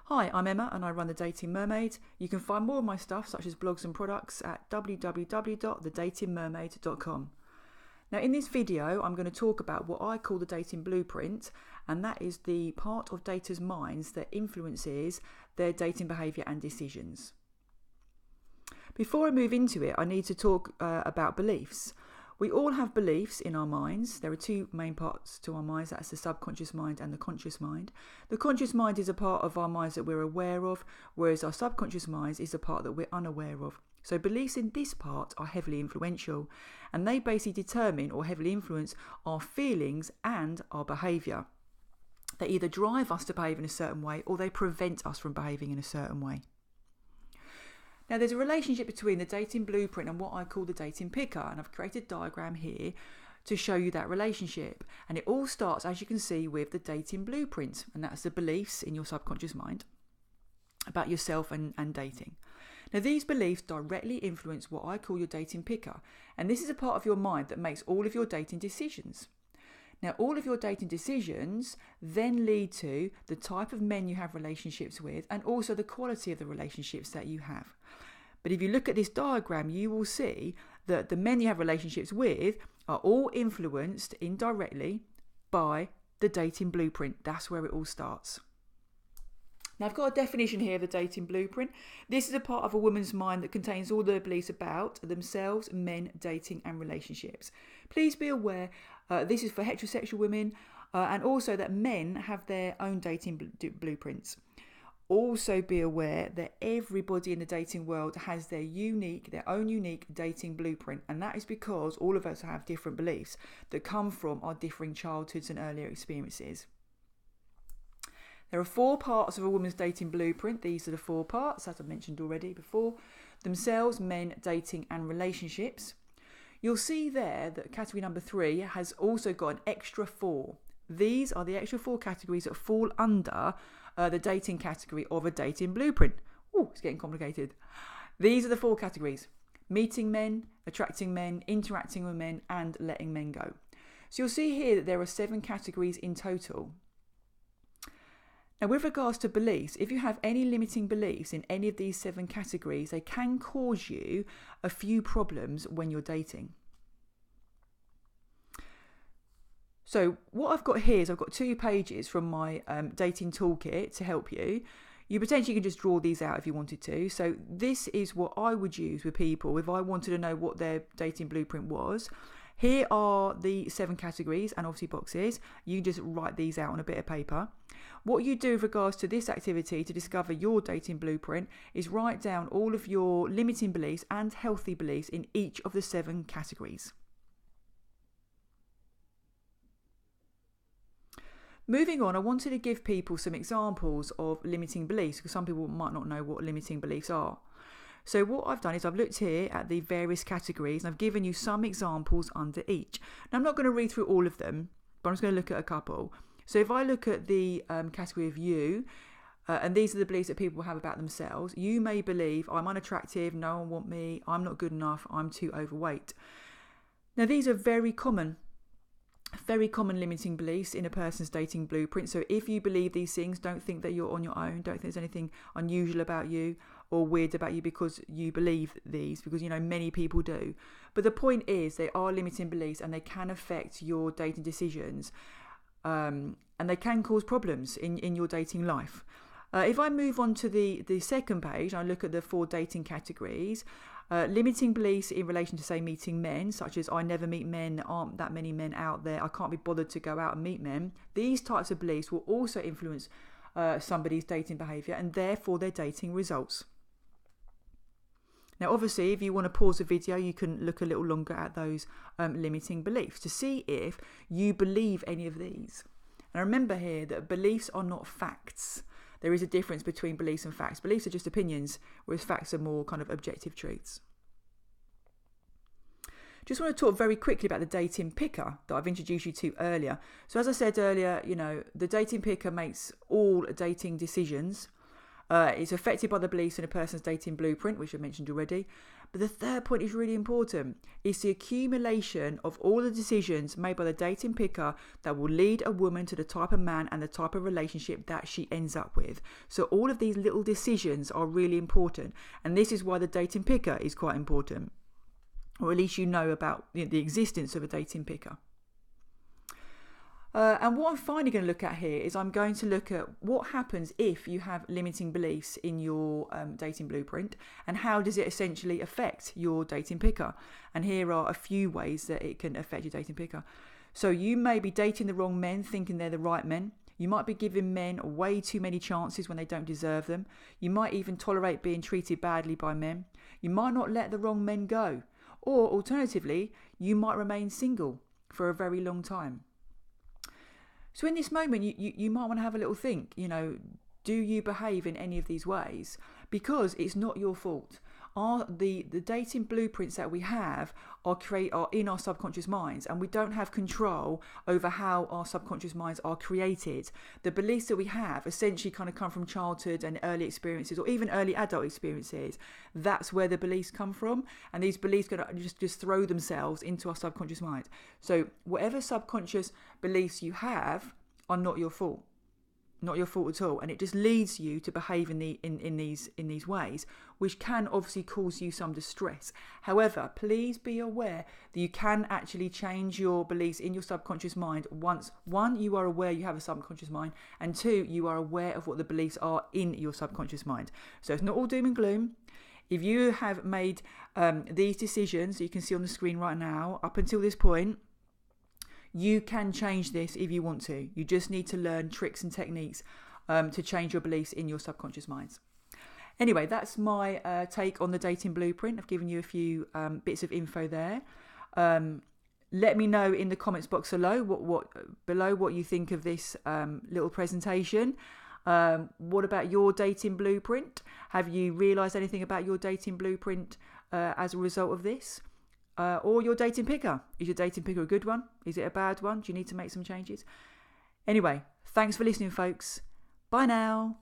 Hi, I'm Emma and I run The Dating Mermaid. You can find more of my stuff such as blogs and products at www.thedatingmermaid.com. Now in this video I'm going to talk about what I call the dating blueprint, and that is the part of daters' minds that influences their dating behaviour and decisions. Before I move into it, I need to talk about beliefs. We all have beliefs in our minds. There are two main parts to our minds. That's the subconscious mind and the conscious mind. The conscious mind is a part of our minds that we're aware of, whereas our subconscious mind is a part that we're unaware of. So beliefs in this part are heavily influential, and they basically determine or heavily influence our feelings and our behaviour. They either drive us to behave in a certain way or they prevent us from behaving in a certain way. Now there's a relationship between the dating blueprint and what I call the dating picker, and I've created a diagram here to show you that relationship. And it all starts, as you can see, with the dating blueprint, and that's the beliefs in your subconscious mind about yourself and dating. Now these beliefs directly influence what I call your dating picker, and this is a part of your mind that makes all of your dating decisions. Now all of your dating decisions then lead to the type of men you have relationships with and also the quality of the relationships that you have. But if you look at this diagram, you will see that the men you have relationships with are all influenced indirectly by the dating blueprint. That's where it all starts. Now I've got a definition here of the dating blueprint. This is a part of a woman's mind that contains all their beliefs about themselves, men, dating and relationships. Please be aware this is for heterosexual women and also that men have their own dating blueprints. Also be aware that everybody in the dating world has their own unique dating blueprint, and that is because all of us have different beliefs that come from our differing childhoods and earlier experiences. There are 4 parts of a woman's dating blueprint. These are the 4 parts, as I mentioned already before: themselves, men, dating and relationships. You'll see there that category number 3 has also got an extra 4. These are the extra 4 categories that fall under the dating category of a dating blueprint. Oh, it's getting complicated. These are the 4 categories: meeting men, attracting men, interacting with men and letting men go. So you'll see here that there are 7 categories in total. Now with regards to beliefs, if you have any limiting beliefs in any of these 7 categories, they can cause you a few problems when you're dating. So what I've got here is I've got 2 pages from my dating toolkit to help you. You potentially can just draw these out if you wanted to. So this is what I would use with people if I wanted to know what their dating blueprint was. Here are the 7 categories and obviously boxes. You just write these out on a bit of paper. What you do with regards to this activity to discover your dating blueprint is write down all of your limiting beliefs and healthy beliefs in each of the 7 categories. Moving on, I wanted to give people some examples of limiting beliefs because some people might not know what limiting beliefs are. So what I've done is I've looked here at the various categories and I've given you some examples under each. Now I'm not going to read through all of them, but I'm just going to look at a couple. So if I look at the category of you, and these are the beliefs that people have about themselves, you may believe I'm unattractive, no one wants me, I'm not good enough, I'm too overweight. Now these are very common limiting beliefs in a person's dating blueprint. So if you believe these things, don't think that you're on your own. Don't think there's anything unusual about you or weird about you because you believe these, because many people do. But the point is they are limiting beliefs and they can affect your dating decisions, and they can cause problems in your dating life. If I move on to the second page, I look at the 4 dating categories. Limiting beliefs in relation to, say, meeting men, such as I never meet men, aren't that many men out there, I can't be bothered to go out and meet men. These types of beliefs will also influence somebody's dating behaviour and therefore their dating results. Now obviously if you want to pause the video, you can look a little longer at those limiting beliefs to see if you believe any of these. And remember here that beliefs are not facts. There is a difference between beliefs and facts. Beliefs are just opinions, whereas facts are more kind of objective truths. Just want to talk very quickly about the dating picker that I've introduced you to earlier. So as I said earlier, the dating picker makes all dating decisions. It's affected by the beliefs in a person's dating blueprint, which I mentioned already. But the third point is really important. It's the accumulation of all the decisions made by the dating picker that will lead a woman to the type of man and the type of relationship that she ends up with. So all of these little decisions are really important. And this is why the dating picker is quite important. Or at least you know about the existence of a dating picker. And what I'm finally going to look at here is I'm going to look at what happens if you have limiting beliefs in your dating blueprint, and how does it essentially affect your dating picker. And here are a few ways that it can affect your dating picker. So you may be dating the wrong men thinking they're the right men. You might be giving men way too many chances when they don't deserve them. You might even tolerate being treated badly by men. You might not let the wrong men go. Or alternatively, you might remain single for a very long time. So in this moment, you might want to have a little think, do you behave in any of these ways? Because it's not your fault. The dating blueprints that we have are in our subconscious minds, and we don't have control over how our subconscious minds are created. The beliefs that we have essentially kind of come from childhood and early experiences, or even early adult experiences. That's where the beliefs come from, and these beliefs can just throw themselves into our subconscious mind. So whatever subconscious beliefs you have are not your fault. Not your fault at all, and it just leads you to behave in these ways, which can obviously cause you some distress. However, please be aware that you can actually change your beliefs in your subconscious mind once, one, you are aware you have a subconscious mind, and two, you are aware of what the beliefs are in your subconscious mind. So it's not all doom and gloom. If you have made these decisions that you can see on the screen right now up until this point, you can change this if you want to. You just need to learn tricks and techniques to change your beliefs in your subconscious minds. Anyway, that's my take on the dating blueprint. I've given you a few bits of info there. Let me know in the comments box below what you think of this little presentation. What about your dating blueprint? Have you realised anything about your dating blueprint as a result of this? Or your dating picker. Is your dating picker a good one? Is it a bad one? Do you need to make some changes? Anyway, thanks for listening, folks. Bye now.